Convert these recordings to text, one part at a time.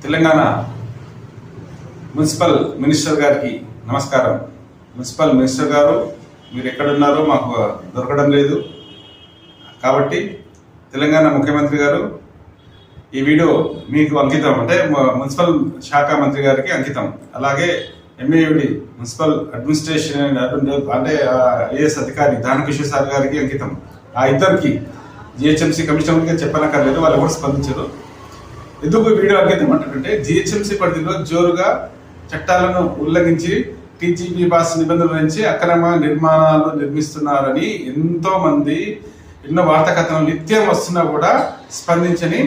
Telangana municipal minister గారికి నమస్కారం. Municipal minister గారు, మీరు ఎక్కడున్నారో మాకు దొరకడం లేదు. కాబట్టి తెలంగాణ ముఖ్యమంత్రి గారు, ఈ వీడియో మీకు అంకితం, అంటే మున్సిపల్ శాఖ మంత్రి గారికి అంకితం. అలాగే ఎంఏయుడి మున్సిపల్ అడ్మినిస్ట్రేషన్ అంటే ఏఎస్ అధికారి దానకిషోర్ సార్ గారికి అంకితం. ఆ ఇద్దరికి జిహెచ్ఎంసీ కమిషనర్గా చెప్పనక్కర్లేదు, వాళ్ళు కూడా స్పందించారు. ఎందుకు వీడియో అంకితం అంటే, జిహెచ్ఎంసీ పరిధిలో జోరుగా చట్టాలను ఉల్లంఘించి టీజీబీ పాస్ నిబంధనల నుంచి అక్రమ నిర్మాణాలు నిర్మిస్తున్నారని ఎంతో మంది ఎన్నో వార్తా కథనాలు నిత్యం వస్తున్నా కూడా స్పందించని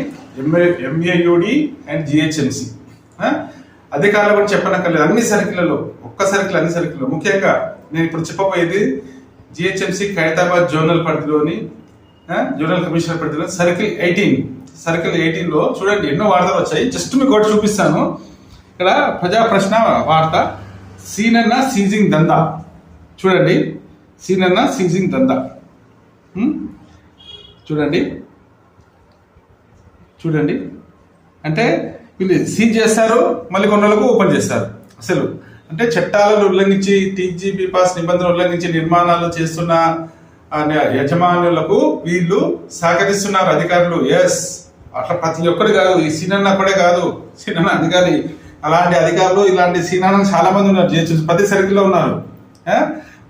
ఎంఏయుడి అండ్ జిహెచ్ఎంసీ అధికారులు కూడా చెప్పనక్కర్లేదు. అన్ని సర్కిళ్లలో, ఒక్క సర్కిల్ అన్ని సర్కిల్లో, ముఖ్యంగా నేను ఇప్పుడు చెప్పబోయేది జిహెచ్ఎంసీ ఖైరతాబాద్ జోనల్ పరిధిలోని జోనల్ కమిషనర్ పరిధిలో సర్కిల్ 18లో చూడండి ఎన్నో వార్తలు వచ్చాయి. జస్ట్ మీకు ఒకటి చూపిస్తాను. ఇక్కడ ప్రజా ప్రశ్న వార్త, సీనన్న సీజింగ్ దందా. చూడండి, సీనన్న సీజింగ్ దందా. చూడండి అంటే వీళ్ళు సీజ్ చేస్తారు, మళ్ళీ కొన్నేళ్లకు ఓపెన్ చేస్తారు. అసలు అంటే చట్టాలను ఉల్లంఘించి టీజీబీ పాస్ నిబంధనలు ఉల్లంఘించి నిర్మాణాలు చేస్తున్న యజమానులకు వీళ్ళు సహకరిస్తున్నారు అధికారులు. ఎస్, అట్లా ప్రతి ఒక్కరు కాదు, ఈ సీనన్న అక్కడే కాదు, సీనన్న అధికారి, అలాంటి అధికారులు ఇలాంటి సీనన్న చాలా మంది ఉన్నారు. జిహెచ్ఎంసీ ప్రతి సర్కిల్లో ఉన్నారు.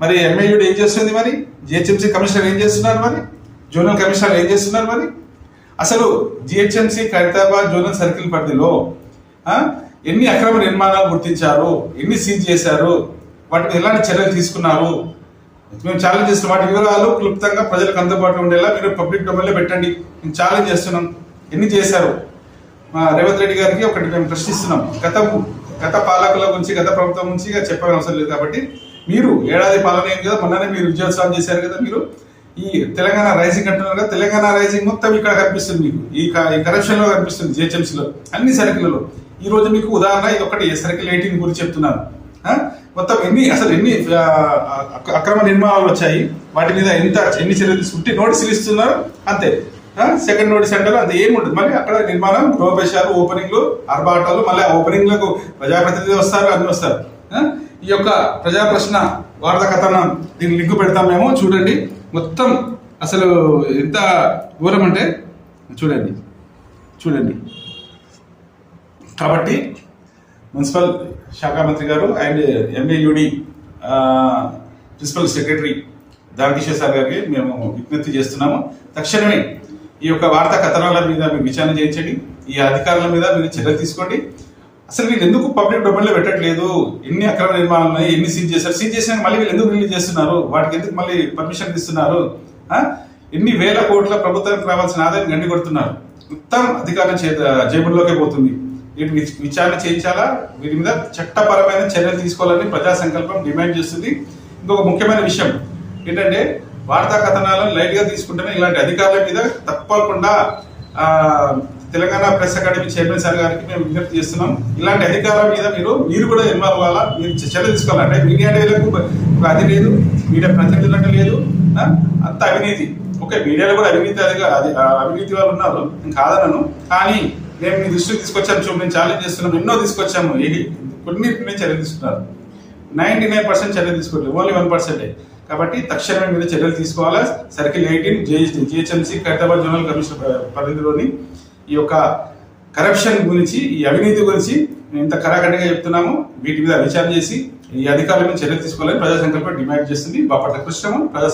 మరి ఎంఏయుడు ఏం చేస్తుంది, మరి జిహెచ్ఎంసీ కమిషనర్ ఏం చేస్తున్నారు, మరి జోనల్ కమిషనర్ ఏం చేస్తున్నారు? మరి అసలు జిహెచ్ఎంసీ ఖైరతాబాద్ జోనల్ సర్కిల్ పరిధిలో ఎన్ని అక్రమ నిర్మాణాలు గుర్తించారు, ఎన్ని సీజ్ చేశారు, వాటిని ఎలాంటి చర్యలు తీసుకున్నారు, మేము ఛాలెంజ్ చేస్తున్నాం. వాటి వివరాలు క్లుప్తంగా ప్రజలకు అందుబాటులో ఉండేలా మీరు పబ్లిక్ డొమైన్లో పెట్టండి. మేము ఛాలెంజ్ చేస్తున్నాం. ఎన్ని చేశారు? రేవంత్ రెడ్డి గారికి ఒకటి మేము ప్రశ్నిస్తున్నాం. గత పాలకుల గురించి, గత ప్రభుత్వం నుంచి చెప్పని అవసరం లేదు. కాబట్టి మీరు ఏడాది పాలన ఏం కదా, మొన్ననే మీరు విజయోత్సవం చేశారు కదా. మీరు ఈ తెలంగాణ రైజింగ్ అంటున్నారు కదా, తెలంగాణ రైజింగ్ మొత్తం ఇక్కడ కనిపిస్తుంది మీకు. ఈ కరప్షన్ లో కనిపిస్తుంది జిహెచ్ఎంసీలో అన్ని సర్కిళ్లలో. ఈ రోజు మీకు ఉదాహరణ ఇది ఒకటి, సర్కిల్ 18 గురించి చెప్తున్నాను. మొత్తం ఎన్ని అక్రమ నిర్మాణాలు వచ్చాయి, వాటి మీద ఎన్ని చర్యలు తీసుకుంటే నోటీసులు ఇస్తున్నారు అంతే. సెకండ్ నోటీస్ అంటారు, అది ఏముంటుంది. మళ్ళీ అక్కడ నిర్మాణం, గృహప్రవేశాలు, ఓపెనింగ్లు, ఆర్భాటాలు, మళ్ళీ ఆ ఓపెనింగ్లకు ప్రజాప్రతినిధులు వస్తారు, అన్ని వస్తారు. ఈ యొక్క ప్రజా ప్రశ్న వార్తా కథనం దీన్ని లింక్ పెడతాం మేము. చూడండి మొత్తం అసలు ఎంత ఘోరం అంటే చూడండి. కాబట్టి మున్సిపల్ శాఖ మంత్రి గారు and MAUD principal secretary Dana Kishore sir గారికి మేము విజ్ఞప్తి చేస్తున్నాము. తక్షణమే ఈ యొక్క వార్తా కథనాల మీద మీరు విచారణ చేయించండి. ఈ అధికారుల మీద మీరు చర్యలు తీసుకోండి. అసలు వీళ్ళు ఎందుకు పబ్లిక్ డొమైన్లో పెట్టట్లేదు? ఎన్ని అక్రమ నిర్మాణాలు ఉన్నాయి, ఎన్ని సీజ్ చేశారు, సీజ్ చేసినాక మళ్ళీ వీళ్ళు ఎందుకు రిలీజ్ చేస్తున్నారు, వాటికి ఎందుకు మళ్ళీ పర్మిషన్ ఇస్తున్నారు? ఎన్ని వేల కోట్ల ప్రభుత్వానికి రావాల్సిన ఆదాయం గండి కొడుతున్నారు. మొత్తం అధికారుల జేబుల్లోకే పోతుంది. వీటిని విచారణ చేయించాలా, వీటి మీద చట్టపరమైన చర్యలు తీసుకోవాలని ప్రజా సంకల్పం డిమాండ్ చేస్తుంది. ఇంకొక ముఖ్యమైన విషయం ఏంటంటే, వార్తా కథనాలను లైట్ గా తీసుకుంటేనే ఇలాంటి అధికారుల మీద తప్పకుండా Telangana press academy chairman sir గారికి మేము విజ్ఞప్తి చేస్తున్నాం. ఇలాంటి అధికారుల మీద మీరు కూడా ఇన్వాల్వ్ అవ్వాలా, మీరు చర్యలు తీసుకోవాలంటే మీడియా డేలకు అది లేదు, మీడియా ప్రతినిధులు అంటే లేదు, అంత అవినీతి. ఓకే, మీడియాలో కూడా అవినీతి వాళ్ళు ఉన్నారు, నేను కాదనను. కానీ మేము మీ దృష్టికి తీసుకొచ్చాము, మేము ఛాలెంజ్ చేస్తున్నాం, ఎన్నో తీసుకొచ్చాము. కొన్నింటినే చర్యలు తీసుకున్నారు. 99% చర్యలు తీసుకోవట్లేదు, ఓన్లీ 1%. కాబట్టి తక్షణమే మీద చర్యలు తీసుకోవాలా. Circle 18 GHMC Khairatabad zonal commissioner పరిధిలోని ఈ యొక్క కరప్షన్ గురించి, ఈ అవినీతి గురించి మేము ఇంత కరాఖండిగా చెప్తున్నాము. వీటి మీద విచారణ చేసి ఈ అధికారుల మీద చర్యలు తీసుకోవాలని ప్రజా సంకల్పం డిమాండ్ చేస్తుంది. బాపట్ల కృష్ణము, ప్రజా